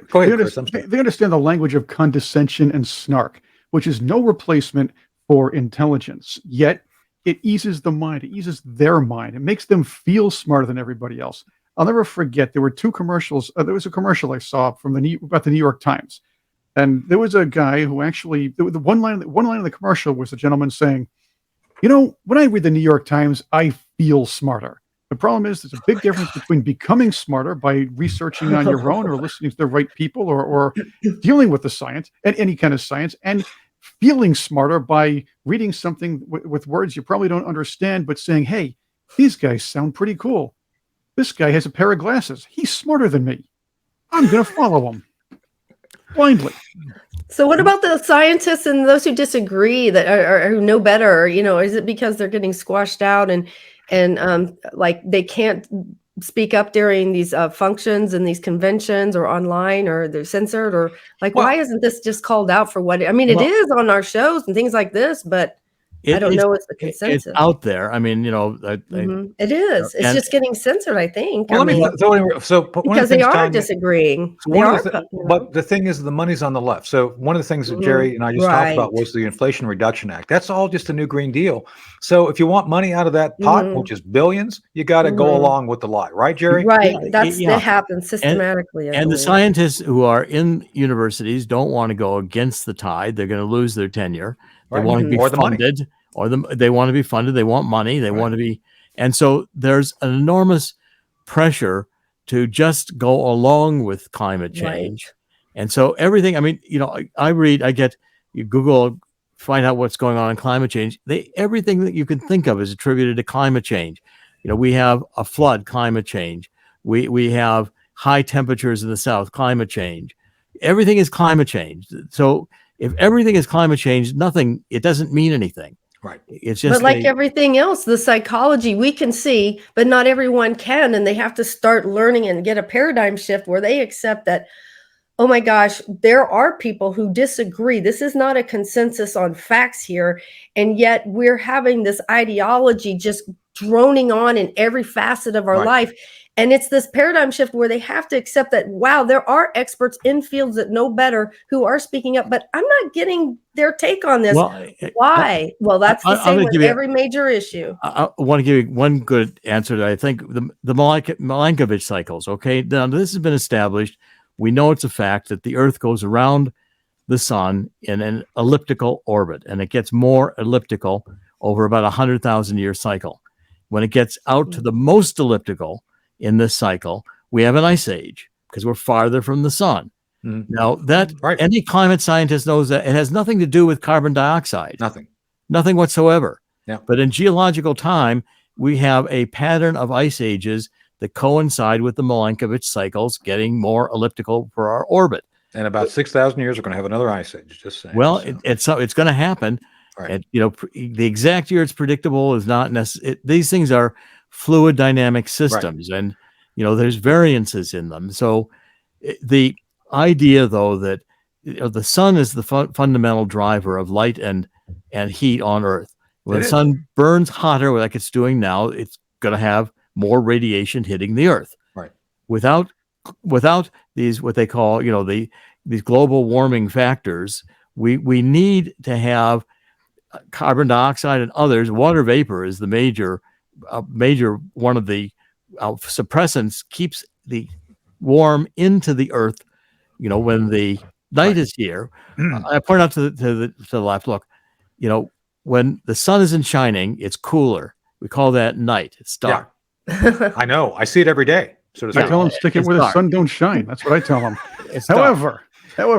S1: Go ahead, Chris.
S4: They understand the language of condescension and snark, which is no replacement for intelligence. Yet it eases the mind. It eases their mind. It makes them feel smarter than everybody else. I'll never forget. There were two commercials. There was a commercial I saw about the New York Times. And there was a guy who actually, the one line of the commercial was a gentleman saying, when I read the New York Times, I feel smarter. The problem is there's a big difference between becoming smarter by researching on your own or listening to the right people or dealing with the science and any kind of science, and feeling smarter by reading something with words you probably don't understand, but saying, hey, these guys sound pretty cool. This guy has a pair of glasses. He's smarter than me. I'm going to follow him blindly.
S3: So what about the scientists and those who disagree that are who know better? Is it because they're getting squashed out and like they can't speak up during these functions and these conventions or online, or they're censored, or why isn't this just called out for what it is on our shows and things like this? But I don't know what's the
S2: It's
S3: consensus.
S2: out there. I mean,
S3: It is. It's
S2: and
S3: just getting censored, I think.
S1: Well,
S3: I
S1: let me.
S3: mean,
S1: So, anyway, so one of the
S3: because they
S1: things,
S3: are
S1: Tanya.
S3: disagreeing.
S1: So
S3: They
S1: one of
S3: are,
S1: the,
S3: you know.
S1: but the thing is, the money's on the left. So one of the things that Jerry and I just talked about
S3: Right.
S1: was the Inflation Reduction Act. That's all just a new Green Deal. So if you want money out of that pot, which is billions, you got to go along with the lie, right, Jerry?
S3: Right.
S2: Yeah,
S3: That happens systematically, I
S2: and the
S3: believe.
S2: scientists who are in universities don't want to go against the tide. They're going to lose their tenure. They
S1: Right.
S2: want to be
S1: Or the money.
S2: funded, they want to be funded. They want money. They want to be, and so there's an enormous pressure to just go along with climate change. And so everything, I mean, you Google, find out what's going on in climate change. Everything that you can think of is attributed to climate change. We have a flood, climate change. We have high temperatures in the South, climate change. Everything is climate change. So if everything is climate change, it doesn't mean anything.
S1: Right.
S2: It's just
S3: but like everything else, the psychology we can see, but not everyone can. And they have to start learning and get a paradigm shift where they accept that, oh my gosh, there are people who disagree. This is not a consensus on facts here. And yet we're having this ideology just droning on in every facet of our life. And it's this paradigm shift where they have to accept that, wow, there are experts in fields that know better who are speaking up, but I'm not getting their take on this. Why? Well, that's the same with every major issue.
S2: I want to give you one good answer that I think the Milankovitch cycles. Okay. Now this has been established. We know it's a fact that the Earth goes around the sun in an elliptical orbit, and it gets more elliptical over about 100,000 year cycle. When it gets out to the most elliptical in this cycle, we have an ice age because we're farther from the sun. Now any climate scientist knows that it has nothing to do with carbon dioxide. Nothing whatsoever.
S1: Yeah.
S2: But in geological time, we have a pattern of ice ages that coincide with the Milankovitch cycles getting more elliptical for our orbit.
S1: And about 6,000 years, we're going to have another ice age. Just saying.
S2: Well, it's going to happen. And the exact year it's predictable is not necessary. These things are fluid dynamic systems, and there's variances in them. So the idea, though, that the sun is the fundamental driver of light and heat on Earth. When the sun burns hotter, like it's doing now, it's going to have more radiation hitting the Earth.
S1: Right.
S2: Without these, what they call, these global warming factors, we need to have carbon dioxide and others. Water vapor is the major one of the suppressants, keeps the warm into the Earth. When the night is here, I point out to the left. Look, when the sun isn't shining, it's cooler. We call that night. It's dark.
S1: Yeah. I know. I see it every day. So
S4: I tell them stick it where the sun don't shine. That's what I tell them. However,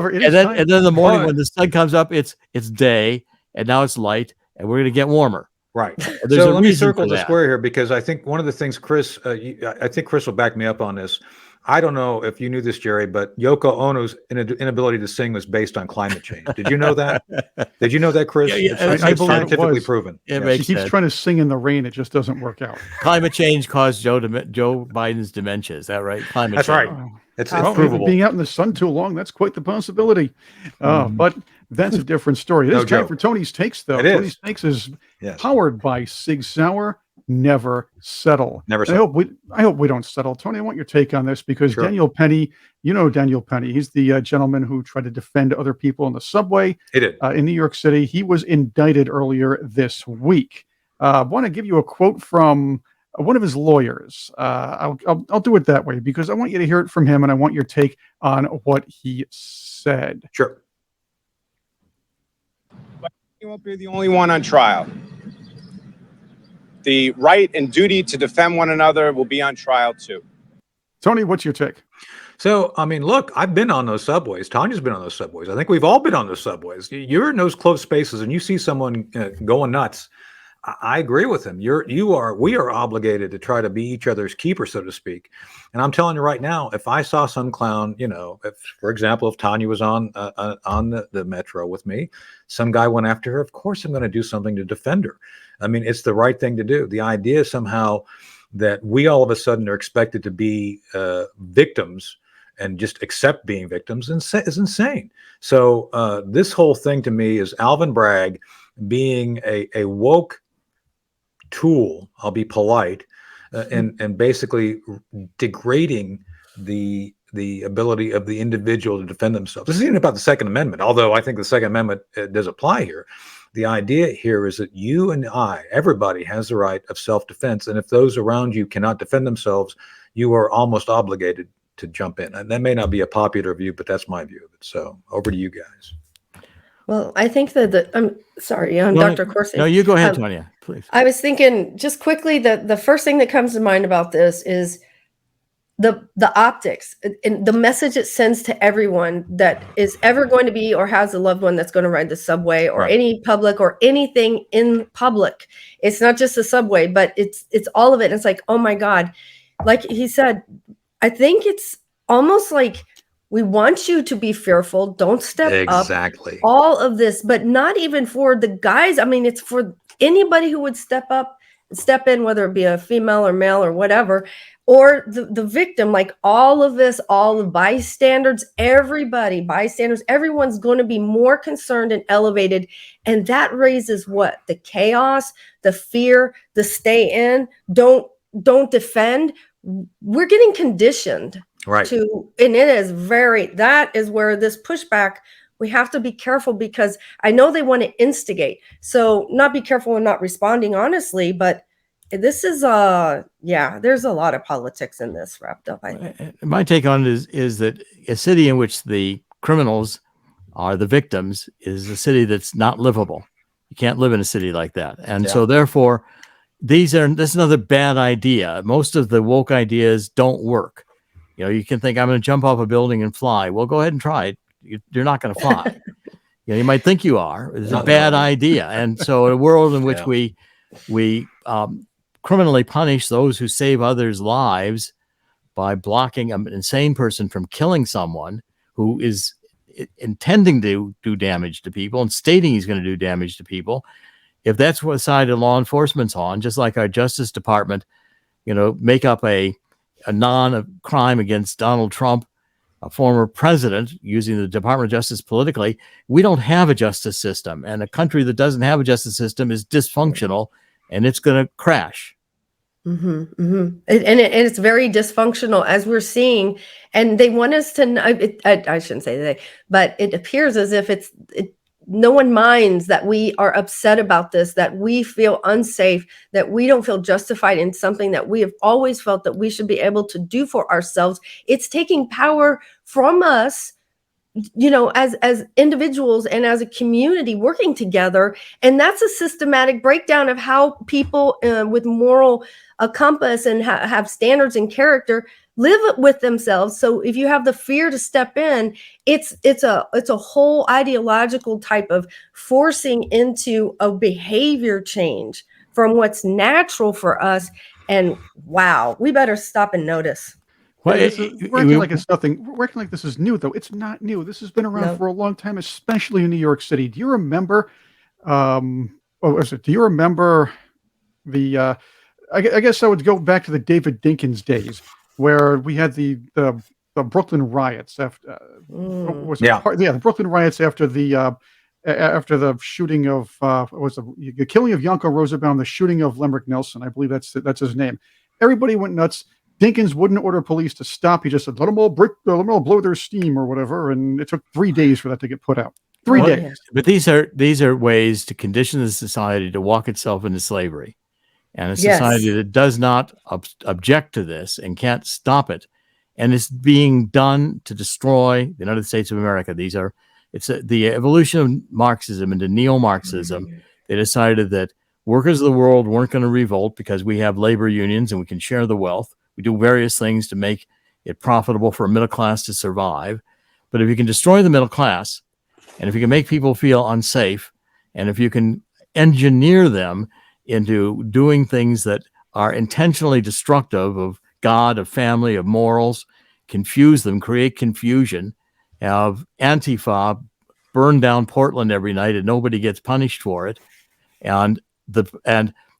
S4: it is.
S2: And then in the morning when the sun comes up, it's day, and now it's light, and we're going to get warmer.
S1: Right. So let me circle the square here, because I think one of the things, Chris, I think Chris will back me up on this. I don't know if you knew this, Jerry, but Yoko Ono's inability to sing was based on climate change. Did you know that? Did you know that, Chris?
S4: I believe
S1: scientifically proven.
S4: She keeps trying to sing in the rain. It just doesn't work out.
S2: Climate change caused Joe Biden's dementia. Is that right?
S1: That's right. It's provable.
S4: Being out in the sun too long, that's quite the possibility. But that's a different story. It is time for Tony's Takes, though. Tony's Takes is powered by Sig Sauer. Never settle.
S1: Never settle.
S4: I hope we don't settle. Tony, I want your take on this, because Daniel Penny, Daniel Penny, he's the gentleman who tried to defend other people in the subway.
S1: He did.
S4: In New York City. He was indicted earlier this week. I want to give you a quote from one of his lawyers. I'll do it that way because I want you to hear it from him, and I want your take on what he said.
S1: Sure.
S5: But you won't be the only one on trial. The right and duty to defend one another will be on trial too.
S4: Tony, what's your take?
S1: So, I mean, look, I've been on those subways. Tanya's been on those subways. I think we've all been on those subways. You're in those closed spaces and you see someone going nuts. I agree with him. We are obligated to try to be each other's keeper, so to speak. And I'm telling you right now, if I saw some clown, for example, if Tanya was on the metro with me, some guy went after her, of course I'm going to do something to defend her. I mean, it's the right thing to do. The idea somehow that we all of a sudden are expected to be victims and just accept being victims is insane. So this whole thing to me is Alvin Bragg being a woke tool, I'll be polite, and basically degrading the ability of the individual to defend themselves. This isn't even about the Second Amendment, although I think the Second Amendment does apply here. The idea here is that you and everybody has the right of self-defense, and if those around you cannot defend themselves, you are almost obligated to jump in. And that may not be a popular view, but that's my view of it. So over to you guys.
S3: Well, I think that I'm sorry, Dr. Corsi.
S2: No, you go ahead, Tonya, please.
S3: I was thinking just quickly that the first thing that comes to mind about this is the optics and the message it sends to everyone that is ever going to be or has a loved one that's going to ride the subway or any public or anything in public. It's not just the subway, but it's all of it. It's like, oh my God, like he said, I think it's almost like we want you to be fearful. Don't step up.
S1: Exactly.
S3: All of this, but not even for the guys. I mean, it's for anybody who would step in, whether it be a female or male or whatever, or the victim, like all of this, all the bystanders, everyone's going to be more concerned and elevated. And that raises what? The chaos, the fear, the stay in, don't defend. We're getting conditioned to, and that is where this pushback, we have to be careful, because I know they want to instigate. So not be careful in not responding honestly, but this is there's a lot of politics in this wrapped up, I think.
S2: My take on it is that a city in which the criminals are the victims is a city that's not livable. You can't live in a city like that. And so therefore, this is another bad idea. Most of the woke ideas don't work. You can think, I'm going to jump off a building and fly. Well, go ahead and try it. You're not going to fly. You might think you are. It's a bad idea. And so in a world in which we criminally punish those who save others' lives by blocking an insane person from killing someone who is intending to do damage to people and stating he's going to do damage to people, if that's what side of law enforcement's on, just like our Justice Department, make up a non-crime against Donald Trump, a former president, using the Department of Justice politically, we don't have a justice system. And a country that doesn't have a justice system is dysfunctional, and it's going to crash.
S3: Mm-hmm, mm-hmm. And it's very dysfunctional, as we're seeing. And they want us to, I shouldn't say they, but it appears as if no one minds that we are upset about this, that we feel unsafe, that we don't feel justified in something that we have always felt that we should be able to do for ourselves. It's taking power from us, as individuals and as a community working together. And that's a systematic breakdown of how people with moral compass and have standards and character live with themselves. So if you have the fear to step in, it's a whole ideological type of forcing into a behavior change from what's natural for us. And wow, we better stop and notice.
S4: Well, we're acting like it's nothing. We're acting like this is new, though. It's not new. This has been around for a long time, especially in New York City. Do you remember? Do you remember the? I guess I would go back to the David Dinkins days, where we had the Brooklyn riots after. The Brooklyn riots after the shooting of the killing of Yanko Rosenbaum, the shooting of Lemrick Nelson. I believe that's his name. Everybody went nuts. Dinkins wouldn't order police to stop. He just said, let them all blow their steam or whatever. And it took 3 days for that to get put out. 3 days.
S2: But these are ways to condition the society to walk itself into slavery. And a society that does not object to this and can't stop it. And it's being done to destroy the United States of America. It's the evolution of Marxism into neo-Marxism. Mm-hmm. They decided that workers of the world weren't going to revolt because we have labor unions and we can share the wealth. We do various things to make it profitable for a middle class to survive. But if you can destroy the middle class, and if you can make people feel unsafe, and if you can engineer them into doing things that are intentionally destructive of God, of family, of morals, confuse them, create confusion, have Antifa burn down Portland every night and nobody gets punished for it, and the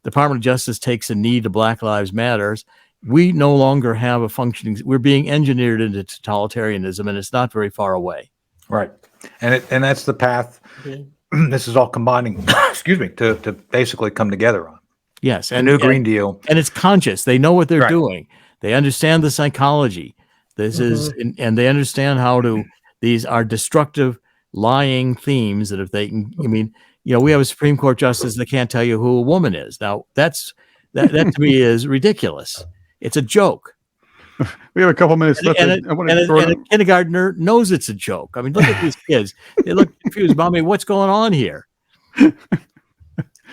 S2: Department of Justice takes a knee to Black Lives Matters, we no longer have a functioning. We're being engineered into totalitarianism, and it's not very far away.
S1: Right, and that's the path this is all combining, excuse me, to basically come together on
S2: Yes,
S1: a new Green Deal.
S2: and it's conscious. They know what they're
S1: Right.
S2: doing. They understand the psychology. This is, and they understand how to. These are destructive, lying themes that if they can, I mean, we have a Supreme Court justice that can't tell you who a woman is. Now, that to me is ridiculous. It's a joke.
S4: We have a couple minutes left.
S2: And
S4: I want to throw
S2: a kindergartner knows it's a joke. I mean, look at these kids. They look confused. Mommy, what's going on here?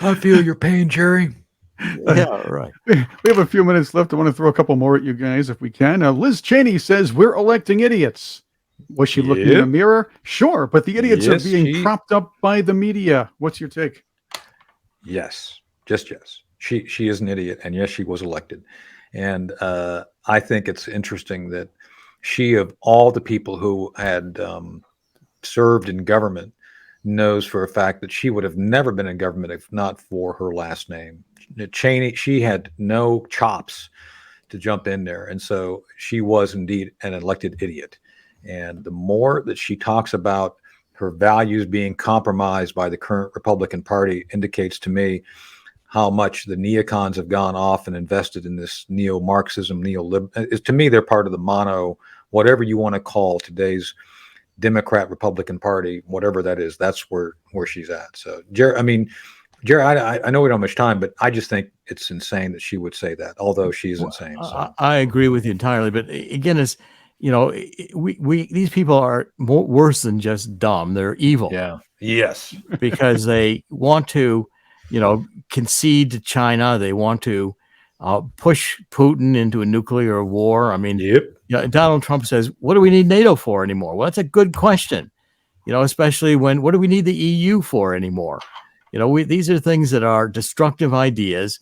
S1: I feel your pain, Jerry.
S2: Yeah, right.
S4: We have a few minutes left. I want to throw a couple more at you guys if we can. Liz Cheney says we're electing idiots. Was she looking in the mirror? Sure, but the idiots are being propped up by the media. What's your take?
S1: Yes, just yes. She is an idiot, and yes, she was elected. And I think it's interesting that she, of all the people who had served in government, knows for a fact that she would have never been in government if not for her last name. Cheney, she had no chops to jump in there. And so she was indeed an elected idiot. And the more that she talks about her values being compromised by the current Republican Party indicates to me how much the neocons have gone off and invested in this neo-Marxism, to me, they're part of the mono, whatever you want to call today's Democrat Republican Party, whatever that is, that's where she's at. So, Jerry, I know we don't have much time, but I just think it's insane that she would say that, although she's insane. So.
S2: I agree with you entirely. But again, it's, these people are worse than just dumb. They're evil.
S1: Yeah. Yes.
S2: Because they want to, concede to China. They want to push Putin into a nuclear war. I mean, Donald Trump says, what do we need NATO for anymore? Well, that's a good question, especially what do we need the EU for anymore? These are things that are destructive ideas.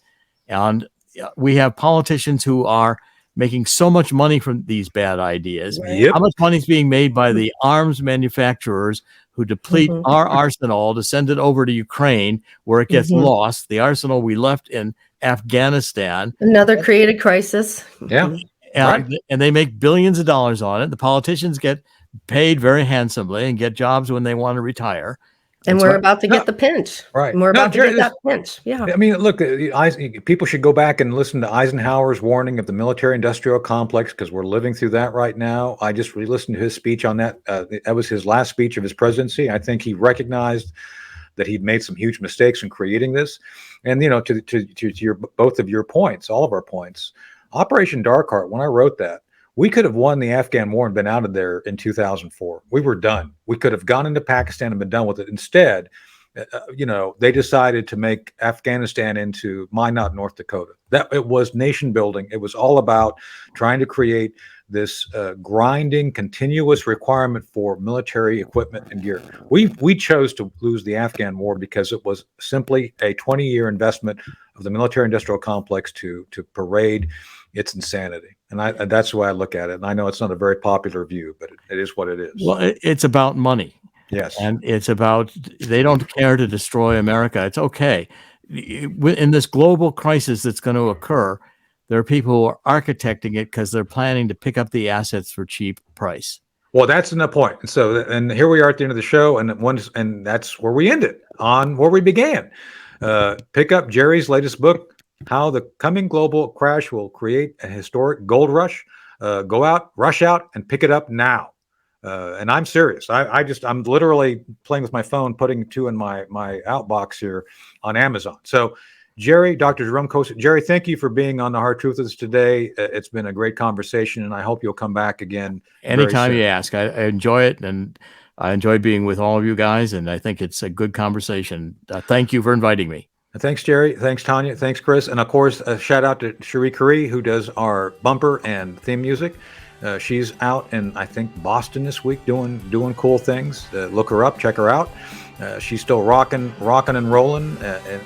S2: And we have politicians who are making so much money from these bad ideas.
S1: Yep.
S2: How much money is being made by the arms manufacturers who deplete our arsenal to send it over to Ukraine where it gets lost, the arsenal we left in Afghanistan.
S3: Another created crisis.
S1: Yeah.
S2: And they make billions of dollars on it. The politicians get paid very handsomely and get jobs when they want to retire.
S3: And we're about to get the pinch.
S1: Right.
S3: And we're about to get that pinch. Yeah.
S1: I mean, look, people should go back and listen to Eisenhower's warning of the military-industrial complex because we're living through that right now. I just re-listened to his speech on that. That was his last speech of his presidency. I think he recognized that he'd made some huge mistakes in creating this. And, to both of your points, all of our points, Operation Dark Heart, when I wrote that, we could have won the Afghan war and been out of there in 2004. We were done. We could have gone into Pakistan and been done with it. Instead, they decided to make Afghanistan into Minot, North Dakota. That it was nation building. It was all about trying to create this grinding, continuous requirement for military equipment and gear. We chose to lose the Afghan war because it was simply a 20-year investment of the military-industrial complex to parade its insanity. And that's the way I look at it. And I know it's not a very popular view, but it is what it is.
S2: Well, it's about money.
S1: Yes.
S2: And it's about, they don't care to destroy America. It's okay. In this global crisis that's going to occur, there are people who are architecting it because they're planning to pick up the assets for cheap price.
S1: Well, that's the point. And so, and here we are at the end of the show, and that's where we end it, on where we began. Pick up Jerry's latest book, How the Coming Global Crash Will Create a Historic Gold Rush. Go out, rush out, and pick it up now. And I'm serious. I'm literally playing with my phone, putting two in my outbox here on Amazon. So, Jerry, Dr. Jerome Corsi, Jerry, thank you for being on The Hard Truth with us today. It's been a great conversation, and I hope you'll come back again.
S2: Anytime you ask. I enjoy it, and I enjoy being with all of you guys, and I think it's a good conversation. Thank you for inviting me.
S1: Thanks, Jerry. Thanks, Tanya. Thanks, Chris. And, of course, a shout-out to Cherie Curry, who does our bumper and theme music. She's out in, I think, Boston this week doing cool things. Look her up. Check her out. She's still rocking and rolling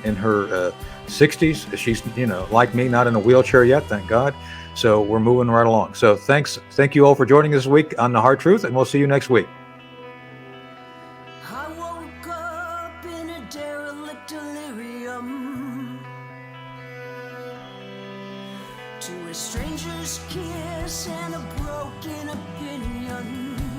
S1: in her 60s. She's, like me, not in a wheelchair yet, thank God. So we're moving right along. So thank you all for joining us this week on The Hard Truth, and we'll see you next week.
S6: I woke up in a derelict delirium to a stranger's kiss and a broken opinion.